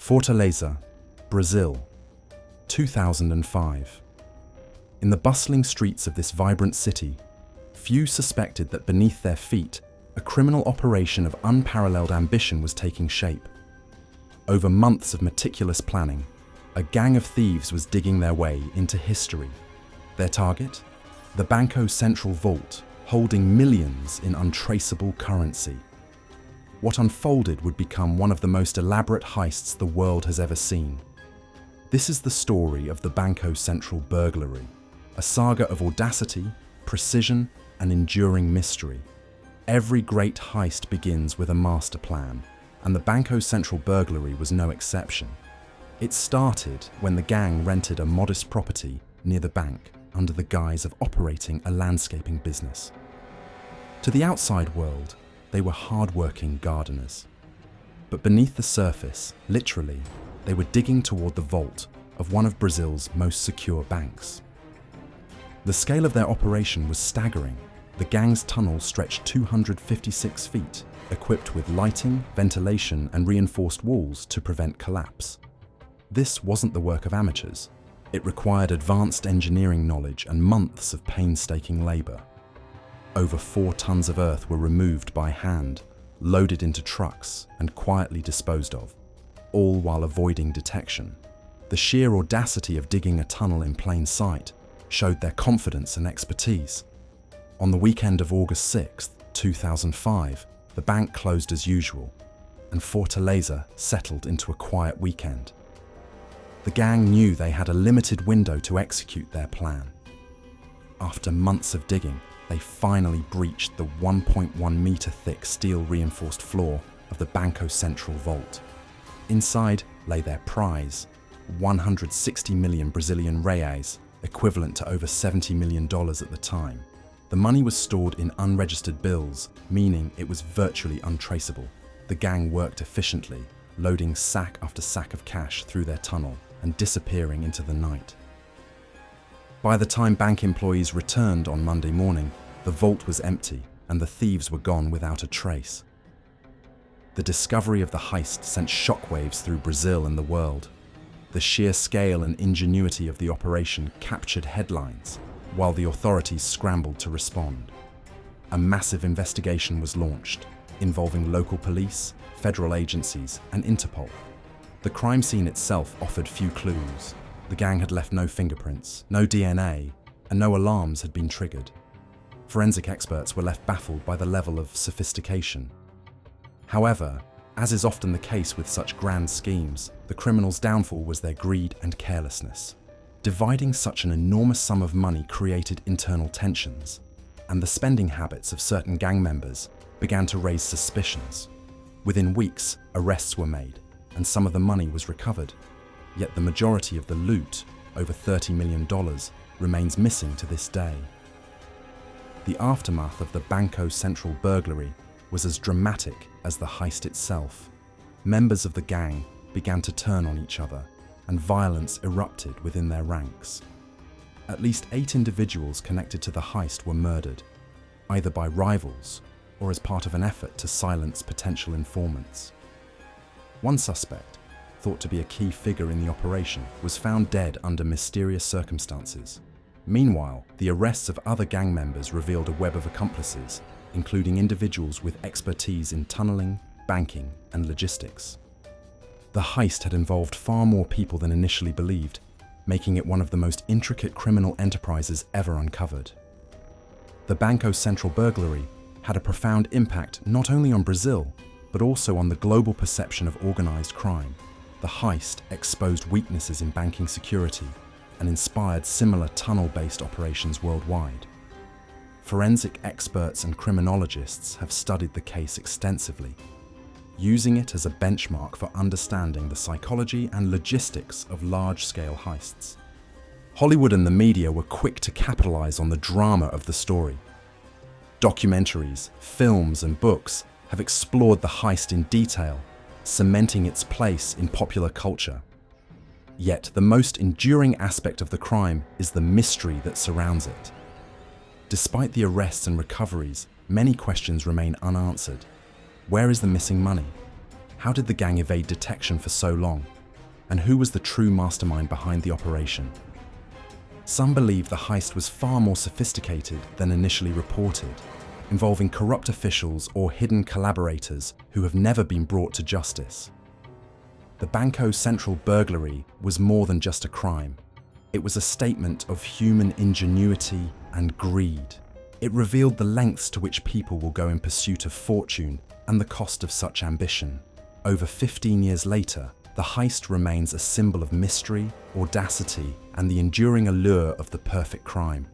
Fortaleza, Brazil, 2005. In the bustling streets of this vibrant city, few suspected that beneath their feet, a criminal operation of unparalleled ambition was taking shape. Over months of meticulous planning, a gang of thieves was digging their way into history. Their target? The Banco Central vault, holding millions in untraceable currency. What unfolded would become one of the most elaborate heists the world has ever seen. This is the story of the Banco Central burglary, a saga of audacity, precision, and enduring mystery. Every great heist begins with a master plan, and the Banco Central burglary was no exception. It started when the gang rented a modest property near the bank under the guise of operating a landscaping business. To the outside world, they were hard-working gardeners. But beneath the surface, literally, they were digging toward the vault of one of Brazil's most secure banks. The scale of their operation was staggering. The gang's tunnel stretched 256 feet, equipped with lighting, ventilation, and reinforced walls to prevent collapse. This wasn't the work of amateurs. It required advanced engineering knowledge and months of painstaking labor. Over 4 tons of earth were removed by hand, loaded into trucks, and quietly disposed of, all while avoiding detection. The sheer audacity of digging a tunnel in plain sight showed their confidence and expertise. On the weekend of August 6, 2005, the bank closed as usual, and Fortaleza settled into a quiet weekend. The gang knew they had a limited window to execute their plan. After months of digging, they finally breached the 1.1-meter thick steel-reinforced floor of the Banco Central vault. Inside lay their prize, 160 million Brazilian reais, equivalent to over $70 million at the time. The money was stored in unregistered bills, meaning it was virtually untraceable. The gang worked efficiently, loading sack after sack of cash through their tunnel and disappearing into the night. By the time bank employees returned on Monday morning, the vault was empty and the thieves were gone without a trace. The discovery of the heist sent shockwaves through Brazil and the world. The sheer scale and ingenuity of the operation captured headlines, while the authorities scrambled to respond. A massive investigation was launched, involving local police, federal agencies, and Interpol. The crime scene itself offered few clues. The gang had left no fingerprints, no DNA, and no alarms had been triggered. Forensic experts were left baffled by the level of sophistication. However, as is often the case with such grand schemes, the criminals' downfall was their greed and carelessness. Dividing such an enormous sum of money created internal tensions, and the spending habits of certain gang members began to raise suspicions. Within weeks, arrests were made, and some of the money was recovered. Yet the majority of the loot, over $30 million, remains missing to this day. The aftermath of the Banco Central burglary was as dramatic as the heist itself. Members of the gang began to turn on each other, and violence erupted within their ranks. At least 8 individuals connected to the heist were murdered, either by rivals or as part of an effort to silence potential informants. One suspect, thought to be a key figure in the operation, was found dead under mysterious circumstances. Meanwhile, the arrests of other gang members revealed a web of accomplices, including individuals with expertise in tunneling, banking, and logistics. The heist had involved far more people than initially believed, making it one of the most intricate criminal enterprises ever uncovered. The Banco Central burglary had a profound impact not only on Brazil, but also on the global perception of organized crime. The heist exposed weaknesses in banking security and inspired similar tunnel-based operations worldwide. Forensic experts and criminologists have studied the case extensively, using it as a benchmark for understanding the psychology and logistics of large-scale heists. Hollywood and the media were quick to capitalize on the drama of the story. Documentaries, films, and books have explored the heist in detail, cementing its place in popular culture. Yet the most enduring aspect of the crime is the mystery that surrounds it. Despite the arrests and recoveries, many questions remain unanswered. Where is the missing money? How did the gang evade detection for so long? and who was the true mastermind behind the operation. Some believe the heist was far more sophisticated than initially reported, involving corrupt officials or hidden collaborators who have never been brought to justice. The Banco Central burglary was more than just a crime. It was a statement of human ingenuity and greed. It revealed the lengths to which people will go in pursuit of fortune and the cost of such ambition. Over 15 years later, the heist remains a symbol of mystery, audacity, and the enduring allure of the perfect crime.